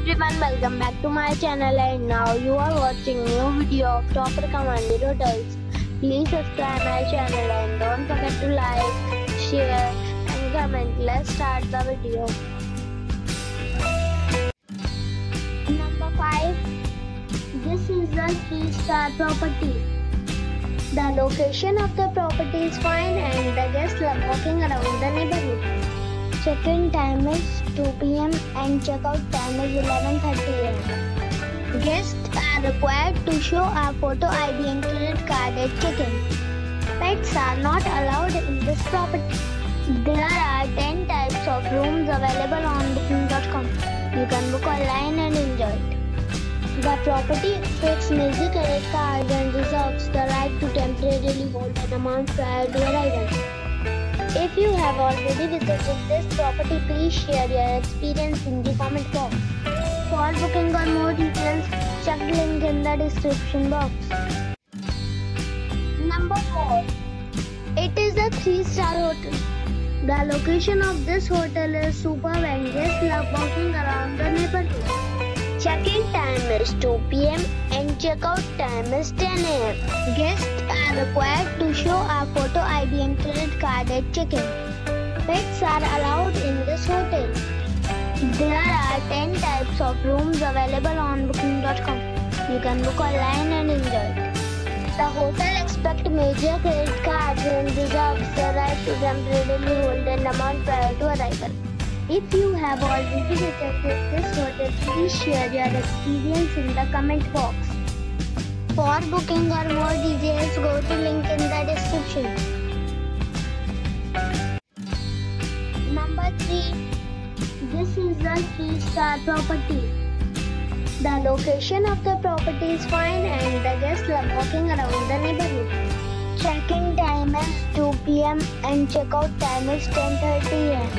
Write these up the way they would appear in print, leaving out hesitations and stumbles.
everyone, welcome back to my channel, and now you are watching new video of top recommended hotels. Please subscribe my channel and don't forget to like, share and comment. Let's start the video. Number 5. This is a 3-star property. The location of the property is fine and the guests love walking around the neighborhood. Check-in time is 2 p.m. and check-out time is 11:30 a.m. Guests are required to show a photo ID and credit card at check-in. Pets are not allowed in this property. There are 10 types of rooms available on booking.com. You can book online and enjoy it. The property accepts major credit cards and reserves the right to temporarily hold an amount prior to arrival. If you have already visited this property, please share your experience in the comment box. For booking or more details, check the link in the description box. Number 4. It is a 3-star hotel. The location of this hotel is superb and guests love walking around the neighborhood. Check-in time is 2 p.m. and check-out time is 10 a.m. Guests are required to show a photo ID and credit card at check-in. Pets are allowed in this hotel. There are 10 types of rooms available on booking.com. You can book online and enjoy it. The hotel expects major credit cards and reserves the right to temporarily hold an amount prior to arrival. If you have already visited this hotel, please share your experience in the comment box. For booking or more details, go to link in the description. Number 3. This is a 3-star property. The location of the property is fine and the guests love walking around the neighborhood. Check-in time is 2 p.m. and check-out time is 10:30 a.m.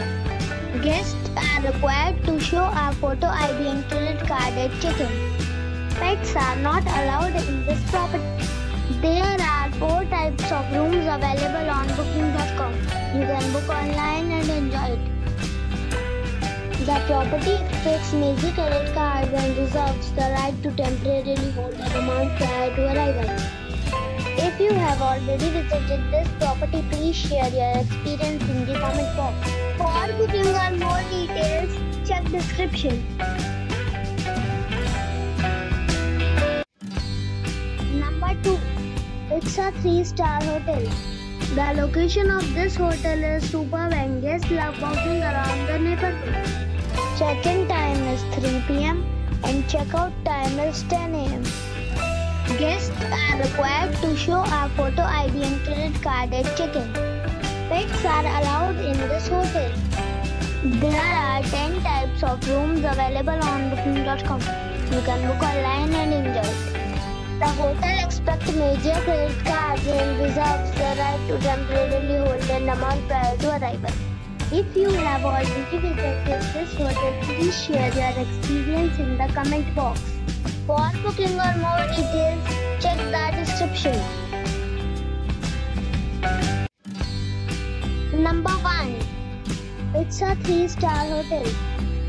Guests are required to show a photo ID and credit card at check-in. Pets are not allowed in this property. There are 4 types of rooms available on booking.com. You can book online and enjoy it. The property accepts major credit cards and reserves the right to temporarily hold an amount prior to arrival. If you have already visited this property, please share your experience in the comment box. For booking or more details, check description. Number 2. It's a 3-star hotel. The location of this hotel is superb and guests love walking around the neighborhood. Check-in time is 3 p.m. and check-out time is 10 a.m. Guests are required to show a photo ID and credit card at check-in. Pets are allowed in this hotel. There are 10 types of rooms available on booking.com. You can book online and enjoy it. The hotel expects major credit cards and reserves the right to temporarily hold an amount prior to arrival. If you have already visited this hotel, please share your experience in the comment box. For booking or more details, check the description. Number 1. It's a 3-star hotel.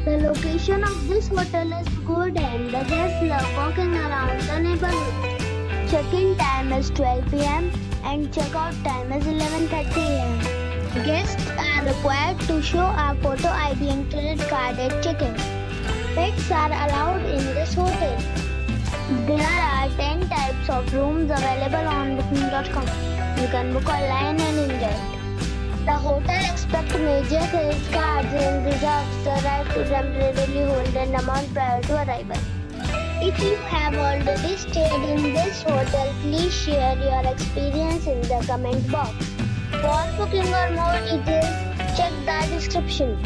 The location of this hotel is good and the guests love walking around the neighborhood. Check-in time is 12 p.m. and check-out time is 11:30 a.m. Guests are required to show a photo ID and credit card at check-in. Pets are allowed in this hotel. There are 10 types of rooms available on booking.com. You can book online and enjoy it. The hotel expects major credit cards and reserves the right to temporarily hold an amount prior to arrival. If you have already stayed in this hotel, please share your experience in the comment box. For booking or more details, check the description.